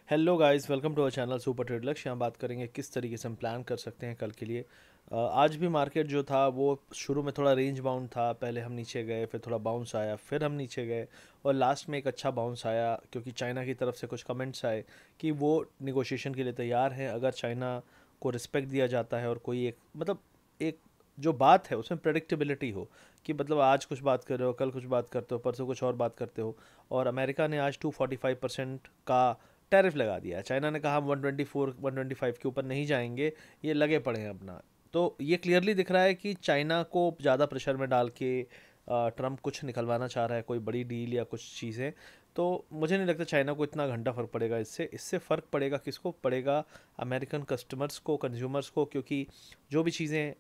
Hello guys, welcome to our channel super trade Lakshya. यहाँ बात करेंगे किस तरीके से हम प्लान कर सकते हैं कल के लिए। आज भी मार्केट जो था वो शुरू में थोड़ा रेंज बाउंड था। पहले हम नीचे गए, फिर थोड़ा बाउंस आया, फिर हम नीचे गए और लास्ट में एक अच्छा बाउंस आया क्योंकि चाइना की तरफ से कुछ कमेंट्स आए कि वो निगोशिएशन के लिए तैयार हैं अगर चाइना को रिस्पेक्ट दिया जाता है और कोई एक एक जो बात है उसमें प्रेडिक्टेबिलिटी हो कि आज कुछ बात कर रहे हो, कल कुछ बात करते हो, परसों कुछ और बात करते हो। और अमेरिका ने आज 245% का टैरिफ लगा दिया है। चाइना ने कहा हम 124 125 के ऊपर नहीं जाएंगे, ये लगे पड़े हैं अपना। तो ये क्लियरली दिख रहा है कि चाइना को ज़्यादा प्रेशर में डाल के ट्रम्प कुछ निकलवाना चाह रहा है, कोई बड़ी डील या कुछ चीज़ें। तो मुझे नहीं लगता चाइना को इतना घंटा फ़र्क पड़ेगा इससे फ़र्क पड़ेगा किसको पड़ेगा? अमेरिकन कस्टमर्स को, कंज्यूमर्स को, क्योंकि जो भी चीज़ें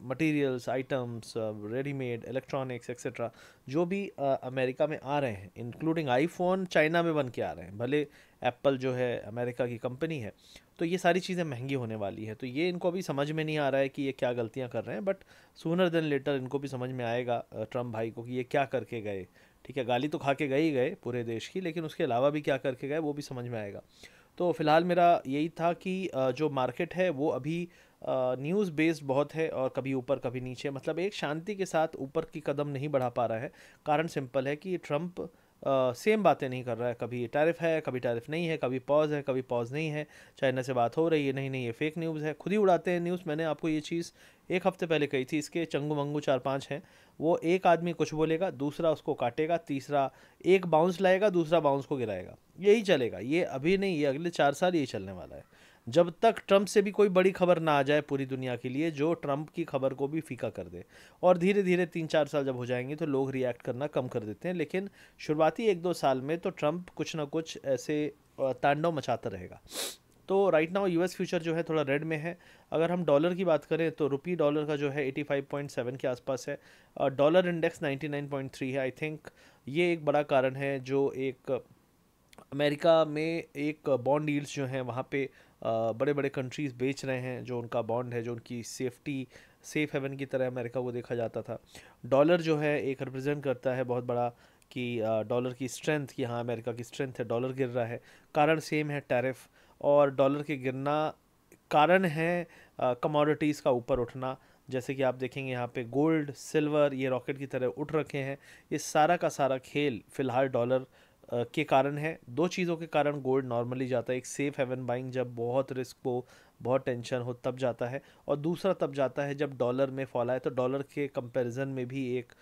materials, items, readymade, electronics etcetera जो भी अमेरिका में आ रहे हैं, इंक्लूडिंग आईफोन, चाइना में बन के आ रहे हैं। भले एप्पल जो है अमेरिका की कंपनी है, तो ये सारी चीज़ें महंगी होने वाली है। तो ये इनको अभी समझ में नहीं आ रहा है कि ये क्या गलतियां कर रहे हैं, बट सूनर देन लेटर इनको भी समझ में आएगा ट्रम्प भाई को कि ये क्या करके गए। ठीक है, गाली तो खा के गए ही गए पूरे देश की, लेकिन उसके अलावा भी क्या करके गए वो भी समझ में आएगा। तो फिलहाल मेरा यही था कि जो मार्केट है वो अभी न्यूज़ बेस्ड बहुत है और कभी ऊपर कभी नीचे, एक शांति के साथ ऊपर की कदम नहीं बढ़ा पा रहा है। कारण सिंपल है कि ट्रम्प सेम बातें नहीं कर रहा है। कभी टैरिफ है, कभी टैरिफ नहीं है, कभी पॉज है, कभी पॉज नहीं है। चाइना से बात हो रही है, नहीं नहीं ये फेक न्यूज़ है, खुद ही उड़ाते हैं न्यूज़। मैंने आपको ये चीज़ एक हफ्ते पहले कही थी। इसके चंगू मंगू चार पांच हैं। वो एक आदमी कुछ बोलेगा, दूसरा उसको काटेगा, तीसरा एक बाउंस लाएगा, दूसरा बाउंस को गिराएगा। यही चलेगा, ये अभी नहीं, ये अगले 4 साल यही चलने वाला है जब तक ट्रम्प से भी कोई बड़ी खबर ना आ जाए पूरी दुनिया के लिए जो ट्रम्प की खबर को भी फीका कर दे। और धीरे धीरे 3-4 साल जब हो जाएंगे तो लोग रिएक्ट करना कम कर देते हैं, लेकिन शुरुआती 1-2 साल में तो ट्रम्प कुछ ना कुछ ऐसे तांडव मचाता रहेगा। तो राइट नाउ यूएस फ्यूचर जो है थोड़ा रेड में है। अगर हम डॉलर की बात करें तो रुपी डॉलर का जो है 85.7 के आसपास है। डॉलर इंडेक्स 99.3 है। आई थिंक ये एक बड़ा कारण है जो एक अमेरिका में एक बॉन्ड डील्स जो हैं वहाँ पे बड़े बड़े कंट्रीज़ बेच रहे हैं जो उनका बॉन्ड है, जो उनकी सेफ हेवन की तरह अमेरिका को देखा जाता था। डॉलर जो है एक रिप्रेजेंट करता है बहुत बड़ा कि डॉलर की स्ट्रेंथ, कि हाँ अमेरिका की स्ट्रेंथ है, डॉलर गिर रहा है। कारण सेम है, टैरिफ। और डॉलर के गिरना कारण है कमोडिटीज़ का ऊपर उठना। जैसे कि आप देखेंगे यहाँ पे गोल्ड, सिल्वर ये रॉकेट की तरह उठ रखे हैं। ये सारा का सारा खेल फिलहाल डॉलर के कारण है। दो चीज़ों के कारण गोल्ड नॉर्मली जाता है। एक सेफ हेवन बाइंग, जब बहुत रिस्क हो, बहुत टेंशन हो तब जाता है। और दूसरा तब जाता है जब डॉलर में फॉल आए, तो डॉलर के कंपैरिजन में भी एक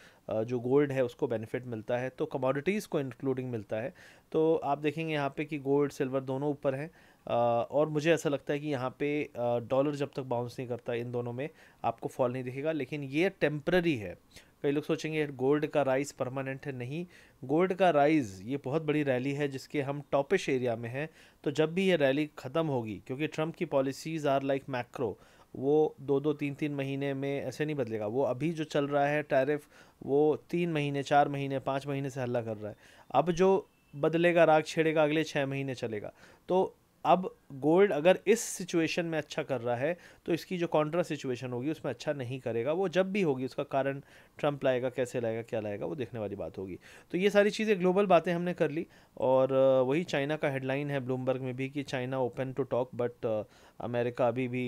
जो गोल्ड है उसको बेनिफिट मिलता है, तो कमोडिटीज़ को इंक्लूडिंग मिलता है। तो आप देखेंगे यहाँ पे कि गोल्ड सिल्वर दोनों ऊपर हैं। और मुझे ऐसा लगता है कि यहाँ पे डॉलर जब तक बाउंस नहीं करता इन दोनों में आपको फॉल नहीं दिखेगा, लेकिन ये टेम्पररी है। कई लोग सोचेंगे गोल्ड का राइज परमानेंट है, नहीं। गोल्ड का राइज ये बहुत बड़ी रैली है जिसके हम टॉपिश एरिया में हैं। तो जब भी ये रैली ख़त्म होगी, क्योंकि ट्रम्प की पॉलिसीज़ आर लाइक मैक्रो, वो 2-2, 3-3 महीने में ऐसे नहीं बदलेगा। वो अभी जो चल रहा है टैरिफ, वो 3 महीने, 4 महीने, 5 महीने से हल्ला कर रहा है। अब जो बदलेगा, राग छेड़ेगा, अगले 6 महीने चलेगा। तो अब गोल्ड अगर इस सिचुएशन में अच्छा कर रहा है तो इसकी जो कॉन्ट्रा सिचुएशन होगी उसमें अच्छा नहीं करेगा। वो जब भी होगी उसका कारण ट्रम्प लाएगा, कैसे लाएगा, क्या लाएगा, वो देखने वाली बात होगी। तो ये सारी चीज़ें ग्लोबल बातें हमने कर ली। और वही चाइना का हेडलाइन है ब्लूमबर्ग में भी कि China open to talk, but America अभी भी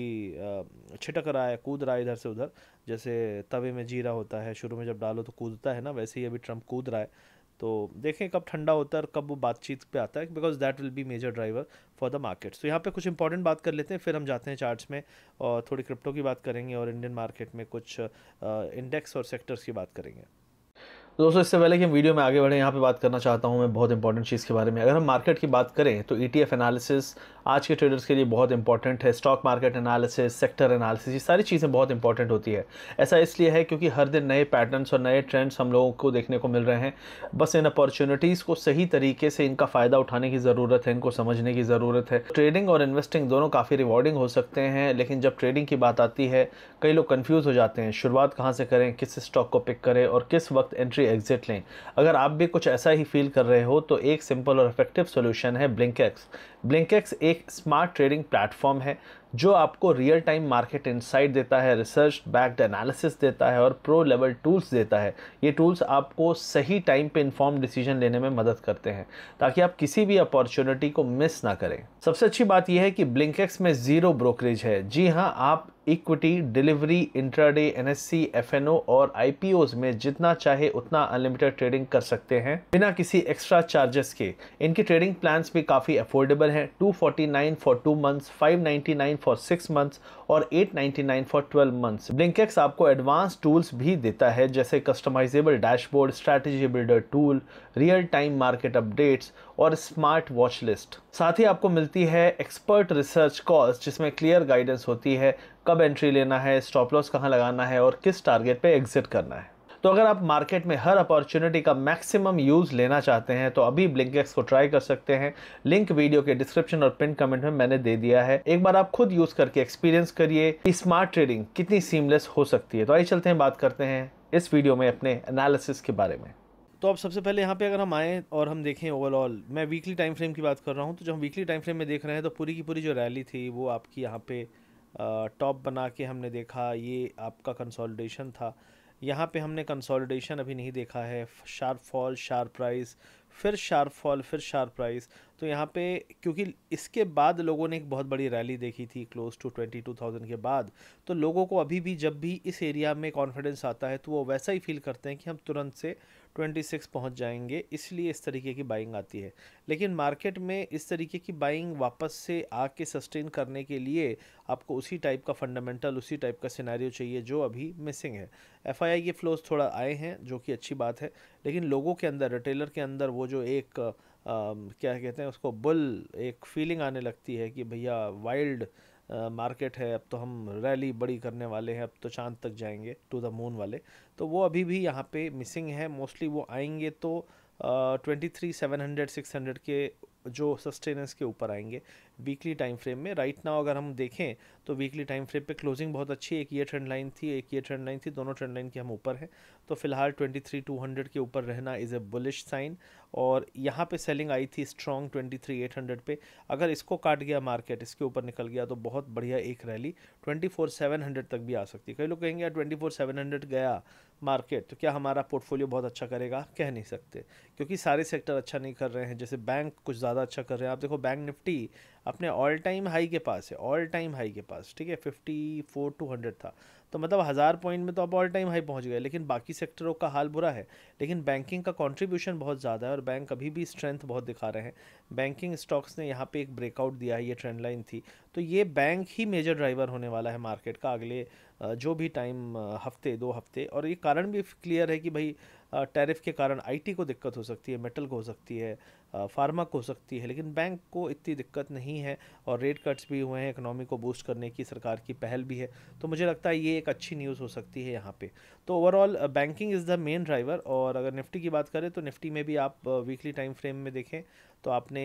छिटक रहा है, कूद रहा है इधर से उधर। जैसे तवे में जीरा होता है, शुरू में जब डालो तो कूदता है ना, वैसे ही अभी ट्रम्प कूद रहा है। तो देखें कब ठंडा होता है और कब वो बातचीत पे आता है, because that will be major driver for the markets. तो यहाँ पे कुछ इंपॉर्टेंट बात कर लेते हैं, फिर हम जाते हैं चार्ट्स में और थोड़ी क्रिप्टो की बात करेंगे और इंडियन मार्केट में कुछ इंडेक्स और सेक्टर्स की बात करेंगे। तो दोस्तों, इससे पहले कि हम वीडियो में आगे बढ़ें, यहाँ पे बात करना चाहता हूँ मैं बहुत इंपॉर्टेंट चीज़ के बारे में। अगर हम मार्केट की बात करें तो ETF एनालिसिस आज के ट्रेडर्स के लिए बहुत इंपॉर्टेंट है। Stock market analysis, sector analysis, ये सारी चीज़ें बहुत इंपॉर्टेंट होती है। ऐसा इसलिए है क्योंकि हर दिन नए पैटर्न्स और नए ट्रेंड्स हम लोगों को देखने को मिल रहे हैं। बस इन अपॉर्चुनिटीज़ को सही तरीके से इनका फ़ायदा उठाने की ज़रूरत है, इनको समझने की ज़रूरत है। ट्रेडिंग और इन्वेस्टिंग दोनों काफ़ी रिवॉर्डिंग हो सकते हैं, लेकिन जब ट्रेडिंग की बात आती है कई लोग कन्फ्यूज़ हो जाते हैं, शुरुआत कहाँ से करें, किस स्टॉक को पिक करें और किस वक्त एंट्री एग्जिट लें। अगर आप भी कुछ ऐसा ही फील कर रहे हो तो एक सिंपल और इफेक्टिव सॉल्यूशन है ब्लिंकएक्स। ब्लिंकएक्स एक स्मार्ट ट्रेडिंग प्लेटफॉर्म है जो आपको रियल टाइम मार्केट इंसाइट देता है, रिसर्च बैक्ड एनालिसिस देता है और प्रो लेवल टूल्स देता है। ये टूल्स आपको सही टाइम पे इन्फॉर्म डिसीजन लेने में मदद करते हैं ताकि आप किसी भी अपॉर्चुनिटी को मिस ना करें। सबसे अच्छी बात यह है कि ब्लिंकएक्स में ज़ीरो ब्रोकरेज है। जी हाँ, आप equity, delivery, intraday, NSC, FNO और आईपीओज में जितना चाहे उतना अनलिमिटेड ट्रेडिंग कर सकते हैं बिना किसी एक्स्ट्रा चार्जेस के। इनकी ट्रेडिंग प्लान्स भी काफ़ी अफोर्डेबल हैं। 249 फॉर 2 मंथ्स, 599 फॉर 6 मंथ्स और 899 फॉर 12 मंथ्स। ब्लिंकएक्स आपको एडवांस टूल्स भी देता है जैसे customisable dashboard, strategy builder tool, real time market updates और स्मार्ट वॉच लिस्ट। साथ ही आपको मिलती है एक्सपर्ट रिसर्च कॉल्स जिसमें क्लियर गाइडेंस होती है कब एंट्री लेना है, स्टॉप लॉस कहाँ लगाना है और किस टारगेट पे एग्जिट करना है। तो अगर आप मार्केट में हर अपॉर्चुनिटी का मैक्सिमम यूज़ लेना चाहते हैं तो अभी ब्लिंकएक्स को ट्राई कर सकते हैं। लिंक वीडियो के डिस्क्रिप्शन और पिन कमेंट में मैंने दे दिया है। एक बार आप खुद यूज़ करके एक्सपीरियंस करिए कि स्मार्ट ट्रेडिंग कितनी सीमलेस हो सकती है। तो आइए चलते हैं, बात करते हैं इस वीडियो में अपने एनालिसिस के बारे में। तो अब सबसे पहले यहाँ पे अगर हम आएँ और हम देखें ओवरऑल, मैं वीकली टाइम फ्रेम की बात कर रहा हूँ, तो जब हम वीकली टाइम फ्रेम में देख रहे हैं तो पूरी की पूरी जो रैली थी वो आपकी यहाँ पे टॉप बना के हमने देखा, ये आपका कंसोलिडेशन था। यहाँ पे हमने कंसोलिडेशन अभी नहीं देखा है, शार्प फॉल, शार्प प्राइस, फिर शार्प फॉल, फिर शार्प प्राइस। तो यहाँ पे क्योंकि इसके बाद लोगों ने एक बहुत बड़ी रैली देखी थी क्लोज टू 22,000 के बाद, तो लोगों को अभी भी जब भी इस एरिया में कॉन्फिडेंस आता है तो वो वैसा ही फील करते हैं कि हम तुरंत से 26 पहुंच जाएंगे, इसलिए इस तरीके की बाइंग आती है। लेकिन मार्केट में इस तरीके की बाइंग वापस से आके सस्टेन करने के लिए आपको उसी टाइप का फंडामेंटल, उसी टाइप का सिनेरियो चाहिए जो अभी मिसिंग है। एफआईआई के फ्लोज थोड़ा आए हैं जो कि अच्छी बात है, लेकिन लोगों के अंदर, रिटेलर के अंदर वो जो एक क्या कहते हैं उसको, बुल एक फीलिंग आने लगती है कि भैया वाइल्ड मार्केट है, अब तो हम रैली बड़ी करने वाले हैं, अब तो चांद तक जाएंगे, टू द मून वाले। तो वो अभी भी यहाँ पे मिसिंग है। मोस्टली वो आएंगे तो 23,700 600 के जो सस्टेनेंस के ऊपर आएंगे वीकली टाइम फ्रेम में। राइट नाउ अगर हम देखें तो वीकली टाइम फ्रेम पे क्लोजिंग बहुत अच्छी है, एक ये ट्रेंड लाइन थी, एक ये ट्रेंड लाइन थी, दोनों ट्रेंड लाइन के हम ऊपर हैं। तो फिलहाल 23,200 के ऊपर रहना इज़ ए बुलिश साइन। और यहाँ पे सेलिंग आई थी स्ट्रॉन्ग 23,800 पे। अगर इसको काट गया मार्केट, इसके ऊपर निकल गया तो बहुत बढ़िया एक रैली 24,700 तक भी आ सकती है। कई लोग कहेंगे यार 24,700 गया मार्केट तो क्या हमारा पोर्टफोलियो बहुत अच्छा करेगा? कह नहीं सकते, क्योंकि सारे सेक्टर अच्छा नहीं कर रहे हैं। जैसे बैंक कुछ ज़्यादा अच्छा कर रहे हैं। आप देखो बैंक निफ्टी अपने ऑल टाइम हाई के पास है, ऑल टाइम हाई के पास, ठीक है, 54,200 था, तो मतलब 1000 पॉइंट में तो आप ऑल टाइम हाई पहुंच गए। लेकिन बाकी सेक्टरों का हाल बुरा है। लेकिन बैंकिंग का कंट्रीब्यूशन बहुत ज़्यादा है और बैंक अभी भी स्ट्रेंथ बहुत दिखा रहे हैं। बैंकिंग स्टॉक्स ने यहाँ पे एक ब्रेकआउट दिया है, ये ट्रेंड लाइन थी। तो ये बैंक ही मेजर ड्राइवर होने वाला है मार्केट का अगले जो भी टाइम, हफ्ते 2 हफ्ते। और ये कारण भी क्लियर है कि भाई टैरिफ के कारण आईटी को दिक्कत हो सकती है, मेटल को हो सकती है, फार्मा को हो सकती है, लेकिन बैंक को इतनी दिक्कत नहीं है। और रेट कट्स भी हुए हैं, इकोनॉमी को बूस्ट करने की सरकार की पहल भी है। तो मुझे लगता है ये एक अच्छी न्यूज़ हो सकती है यहाँ पे। तो overall banking is the main driver. और अगर निफ्टी की बात करें तो निफ्टी में भी आप वीकली टाइम फ्रेम में देखें तो आपने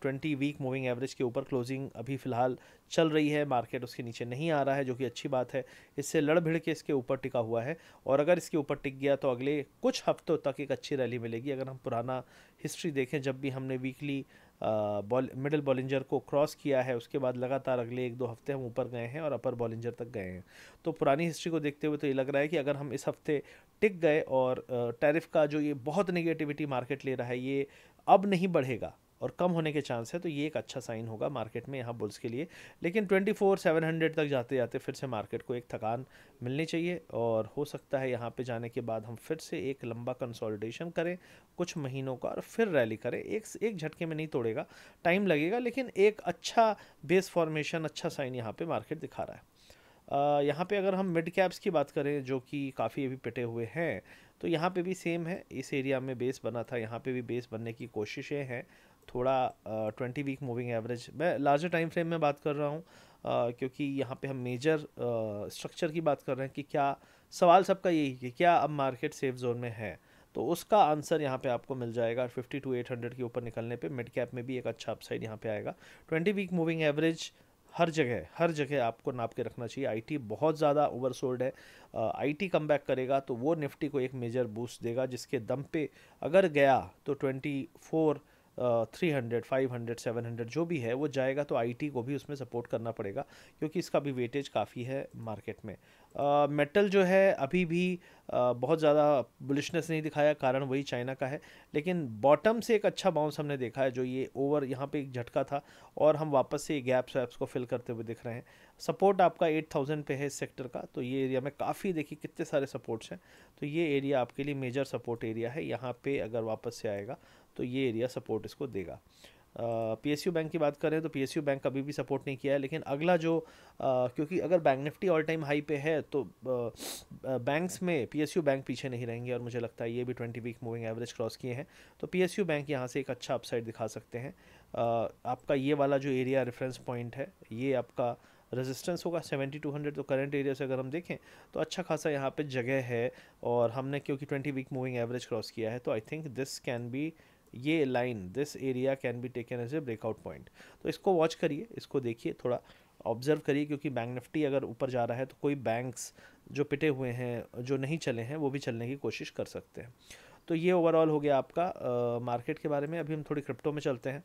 20 वीक मूविंग एवरेज के ऊपर क्लोजिंग अभी फ़िलहाल चल रही है। मार्केट उसके नीचे नहीं आ रहा है, जो कि अच्छी बात है। इससे लड़ भिड़ के इसके ऊपर टिका हुआ है। और अगर इसके ऊपर टिक गया तो अगले कुछ हफ्तों तक एक अच्छी रैली मिलेगी। अगर हम पुराना हिस्ट्री देखें, जब भी हमने वीकली मिडिल बॉलिंजर को क्रॉस किया है उसके बाद लगातार अगले 1-2 हफ्ते हम ऊपर गए हैं और अपर बॉलिंजर तक गए हैं। तो पुरानी हिस्ट्री को देखते हुए तो ये लग रहा है कि अगर हम इस हफ्ते टिक गए और टैरिफ का जो ये बहुत नेगेटिविटी मार्केट ले रहा है ये अब नहीं बढ़ेगा और कम होने के चांस है, तो ये एक अच्छा साइन होगा मार्केट में यहाँ बुल्स के लिए। लेकिन 24,700 तक जाते जाते फिर से मार्केट को एक थकान मिलनी चाहिए और हो सकता है यहाँ पे जाने के बाद हम फिर से एक लंबा कंसोलिडेशन करें कुछ महीनों का और फिर रैली करें। एक झटके में नहीं तोड़ेगा, टाइम लगेगा, लेकिन एक अच्छा बेस फॉर्मेशन, अच्छा साइन यहाँ पे मार्केट दिखा रहा है। यहाँ पे अगर हम मिड कैप्स की बात करें जो कि काफ़ी अभी पिटे हुए हैं, तो यहाँ पे भी सेम है। इस एरिया में बेस बना था, यहाँ पे भी बेस बनने की कोशिशें हैं। थोड़ा 20 वीक मूविंग एवरेज, मैं लार्जर टाइम फ्रेम में बात कर रहा हूँ क्योंकि यहाँ पे हम मेजर स्ट्रक्चर की बात कर रहे हैं कि क्या, सवाल सबका यही कि क्या अब मार्केट सेफ जोन में है। तो उसका आंसर यहाँ पे आपको मिल जाएगा 52,800 के ऊपर निकलने पे। मिड कैप में भी एक अच्छा अपसाइड यहाँ पे आएगा। 20 वीक मूविंग एवरेज हर जगह आपको नाप के रखना चाहिए। आईटी बहुत ज़्यादा ओवरसोल्ड है। आईटी कम बैक करेगा तो वो निफ्टी को एक मेजर बूस्ट देगा, जिसके दम पे अगर गया तो 300, 500, 700 जो भी है वो जाएगा, तो आईटी को भी उसमें सपोर्ट करना पड़ेगा क्योंकि इसका भी वेटेज काफ़ी है मार्केट में। मेटल जो है अभी भी बहुत ज़्यादा बुलिशनेस नहीं दिखाया, कारण वही चाइना का है, लेकिन बॉटम से एक अच्छा बाउंस हमने देखा है, जो ये ओवर यहाँ पे एक झटका था और हम वापस से गैप्स वैप्स को फिल करते हुए दिख रहे हैं। सपोर्ट आपका 8000 पे है इस सेक्टर का, तो ये एरिया में काफ़ी, देखिए कितने सारे सपोर्ट्स हैं, तो ये एरिया आपके लिए मेजर सपोर्ट एरिया है। यहाँ पे अगर वापस से आएगा तो ये एरिया सपोर्ट इसको देगा। पीएसयू बैंक की बात करें तो पीएसयू बैंक कभी भी सपोर्ट नहीं किया है, लेकिन अगला जो क्योंकि अगर bank Nifty all time high पे है तो बैंक्स में पीएसयू बैंक पीछे नहीं रहेंगे, और मुझे लगता है ये भी 20 वीक मूविंग एवरेज क्रॉस किए हैं, तो पीएसयू बैंक यहाँ से एक अच्छा अपसाइड दिखा सकते हैं। आपका ये वाला जो एरिया रेफरेंस पॉइंट है, ये आपका रेजिस्टेंस होगा 7200, तो करंट एरिया से अगर हम देखें तो अच्छा खासा यहाँ पे जगह है, और हमने क्योंकि 20 वीक मूविंग एवरेज क्रॉस किया है, तो I think this can be, ये line, this area can be taken as a breakout point. तो इसको वॉच करिए, इसको देखिए, थोड़ा ऑब्जर्व करिए, क्योंकि बैंक निफ्टी अगर ऊपर जा रहा है तो कोई बैंक्स जो पिटे हुए हैं, जो नहीं चले हैं, वो भी चलने की कोशिश कर सकते हैं। तो ये ओवरऑल हो गया आपका मार्केट के बारे में। अभी हम थोड़ी क्रिप्टो में चलते हैं।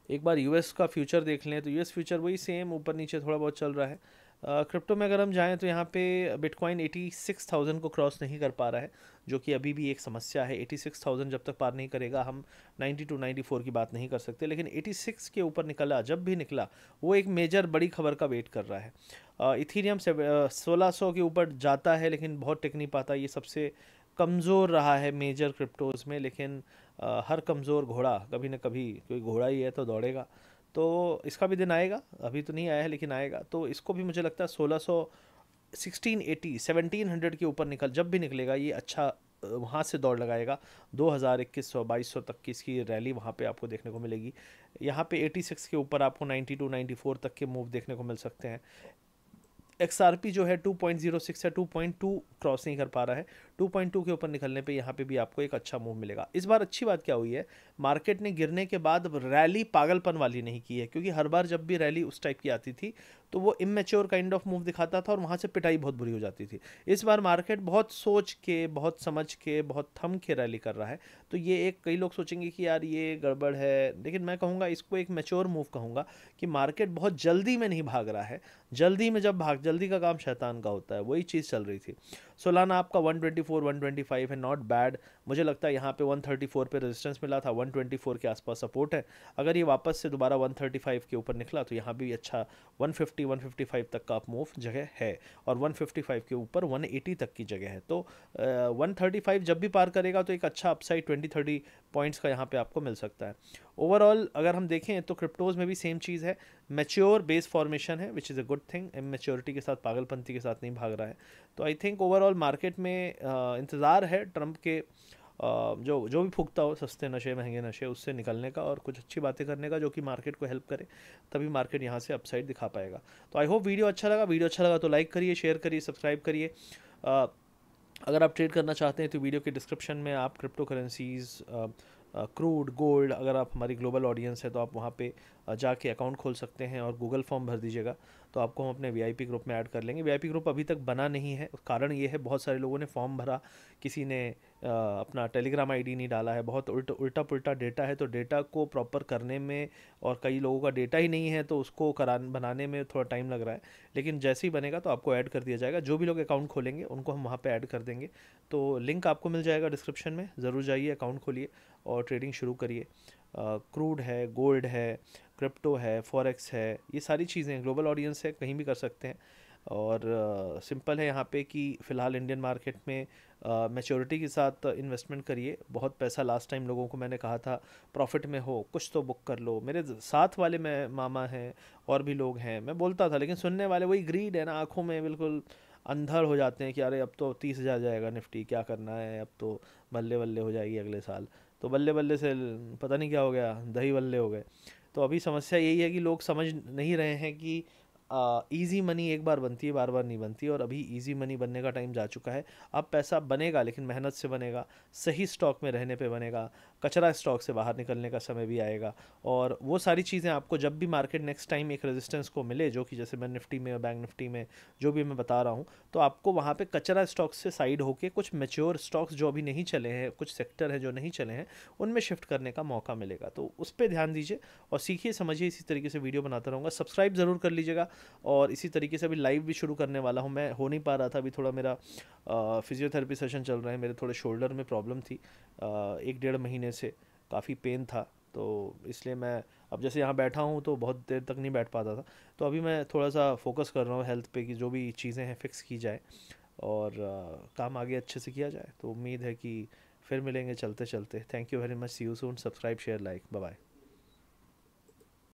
एक बार यूएस का फ्यूचर देख लें तो यूएस फ्यूचर वही सेम ऊपर नीचे थोड़ा बहुत चल रहा है। क्रिप्टो में अगर हम जाएं तो यहाँ पे बिटकॉइन 86,000 को क्रॉस नहीं कर पा रहा है, जो कि अभी भी एक समस्या है। 86,000 जब तक पार नहीं करेगा हम 92 94 की बात नहीं कर सकते, लेकिन 86 के ऊपर निकला, जब भी निकला वो एक मेजर बड़ी खबर का वेट कर रहा है। इथीरियम से 1600 के ऊपर जाता है लेकिन बहुत टिक नहीं पाता, ये सबसे कमज़ोर रहा है मेजर क्रिप्टोज़ में, लेकिन हर कमज़ोर घोड़ा कभी ना कभी, कोई घोड़ा ही है तो दौड़ेगा, तो इसका भी दिन आएगा, अभी तो नहीं आया है लेकिन आएगा। तो इसको भी मुझे लगता है 1600, 1680, 1700 के ऊपर निकल, जब भी निकलेगा ये अच्छा वहाँ से दौड़ लगाएगा। 2000, 2100, 2200 तक की इसकी रैली वहाँ पे आपको देखने को मिलेगी। यहाँ पे 86 के ऊपर आपको 92, 94 तक के मूव देखने को मिल सकते हैं। XRP जो है 2.06 या 2.2 क्रॉस नहीं कर पा रहा है, 2.2 के ऊपर निकलने पे यहाँ पे भी आपको एक अच्छा मूव मिलेगा। इस बार अच्छी बात क्या हुई है, मार्केट ने गिरने के बाद रैली पागलपन वाली नहीं की है, क्योंकि हर बार जब भी रैली उस टाइप की आती थी तो वो इमेच्योर काइंड ऑफ मूव दिखाता था और वहाँ से पिटाई बहुत बुरी हो जाती थी। इस बार मार्केट बहुत सोच के, बहुत समझ के, बहुत थम के रैली कर रहा है, तो ये एक, कई लोग सोचेंगे कि यार ये गड़बड़ है, लेकिन मैं कहूँगा इसको एक मैच्योर मूव कहूँगा, कि मार्केट बहुत जल्दी में नहीं भाग रहा है। जल्दी में जब जल्दी का काम शैतान का होता है, वही चीज़ चल रही थी। सोलाना आपका 124, 125 है, नॉट बैड। मुझे लगता है यहाँ पे 134 पे रेजिस्टेंस मिला था, 124 के आसपास सपोर्ट है। अगर ये वापस से दोबारा 135 के ऊपर निकला तो यहाँ भी अच्छा 150, 155 तक का मूव जगह है, और 155 के ऊपर 180 तक की जगह है। तो 135 जब भी पार करेगा तो एक अच्छा अपसाइड 20-30 पॉइंट्स का यहाँ पे आपको मिल सकता है। ओवरऑल अगर हम देखें तो क्रिप्टोज़ में भी सेम चीज़ है, मैच्योर बेस फॉर्मेशन है, which is a good thing. Maturity के साथ, पागलपंती के साथ नहीं भाग रहा है। तो आई थिंक ओवरऑल मार्केट में इंतज़ार है ट्रंप के जो जो भी फूकता हो सस्ते नशे, महंगे नशे, उससे निकलने का और कुछ अच्छी बातें करने का जो कि मार्केट को हेल्प करे, तभी मार्केट यहाँ से अपसाइड दिखा पाएगा। तो आई होप वीडियो अच्छा लगा तो लाइक करिए, शेयर करिए, सब्सक्राइब करिए। अगर आप ट्रेड करना चाहते हैं तो वीडियो के डिस्क्रिप्शन में आप क्रिप्टो करेंसीज़, क्रूड, गोल्ड, अगर आप हमारी ग्लोबल ऑडियंस है तो आप वहाँ पे जाके अकाउंट खोल सकते हैं और गूगल फॉर्म भर दीजिएगा, तो आपको हम अपने वीआईपी ग्रुप में ऐड कर लेंगे। वीआईपी ग्रुप अभी तक बना नहीं है, कारण ये है बहुत सारे लोगों ने फॉर्म भरा, किसी ने अपना टेलीग्राम आईडी नहीं डाला है, बहुत उल्टा पुल्टा डेटा है, तो डेटा को प्रॉपर करने में, और कई लोगों का डेटा ही नहीं है तो उसको बनाने में थोड़ा टाइम लग रहा है, लेकिन जैसे ही बनेगा तो आपको ऐड कर दिया जाएगा। जो भी लोग अकाउंट खोलेंगे उनको हम वहाँ पर ऐड कर देंगे, तो लिंक आपको मिल जाएगा डिस्क्रिप्शन में, ज़रूर जाइए, अकाउंट खोलिए और ट्रेडिंग शुरू करिए। क्रूड है, गोल्ड है, क्रिप्टो है, फॉरेक्स है, ये सारी चीज़ें ग्लोबल ऑडियंस है, कहीं भी कर सकते हैं। और सिंपल है यहाँ पे कि फ़िलहाल इंडियन मार्केट में मैच्योरिटी के साथ इन्वेस्टमेंट करिए। बहुत पैसा लास्ट टाइम लोगों को मैंने कहा था प्रॉफिट में हो कुछ तो बुक कर लो, मेरे साथ वाले में मामा हैं और भी लोग हैं, मैं बोलता था, लेकिन सुनने वाले वही ग्रीड है ना, आँखों में बिल्कुल अंधड़ हो जाते हैं कि अरे अब तो 30,000 जाएगा निफ्टी, क्या करना है, अब तो बल्ले बल्ले हो जाएगी अगले साल, तो बल्ले बल्ले से पता नहीं क्या हो गया, दही बल्ले हो गए। तो अभी समस्या यही है कि लोग समझ नहीं रहे हैं कि इजी मनी एक बार बनती है, बार बार नहीं बनती, और अभी इजी मनी बनने का टाइम जा चुका है। अब पैसा बनेगा लेकिन मेहनत से बनेगा, सही स्टॉक में रहने पे बनेगा, कचरा स्टॉक से बाहर निकलने का समय भी आएगा। और वो सारी चीज़ें आपको जब भी मार्केट नेक्स्ट टाइम एक रेजिस्टेंस को मिले, जो कि जैसे मैं निफ्टी में, बैंक निफ्टी में जो भी मैं बता रहा हूँ, तो आपको वहाँ पे कचरा स्टॉक्स से साइड होके कुछ मैच्योर स्टॉक्स जो अभी नहीं चले हैं, कुछ सेक्टर है जो नहीं चले हैं, उनमें शिफ्ट करने का मौका मिलेगा। तो उस पर ध्यान दीजिए और सीखिए समझिए। इसी तरीके से वीडियो बनाता रहूँगा, सब्सक्राइब ज़रूर कर लीजिएगा। और इसी तरीके से अभी लाइव भी शुरू करने वाला हूँ मैं, हो नहीं पा रहा था, अभी थोड़ा मेरा फिजियोथेरेपी सेशन चल रहे हैं, मेरे थोड़े शोल्डर में प्रॉब्लम थी 1 डेढ़ महीने से, काफ़ी पेन था। तो इसलिए मैं अब जैसे यहाँ बैठा हूँ तो बहुत देर तक नहीं बैठ पाता था। तो अभी मैं थोड़ा सा फोकस कर रहा हूँ हेल्थ पे कि जो भी चीज़ें हैं फिक्स की जाए और काम आगे अच्छे से किया जाए। तो उम्मीद है कि फिर मिलेंगे चलते चलते। Thank you very much, see you soon. Subscribe share like, bye bye.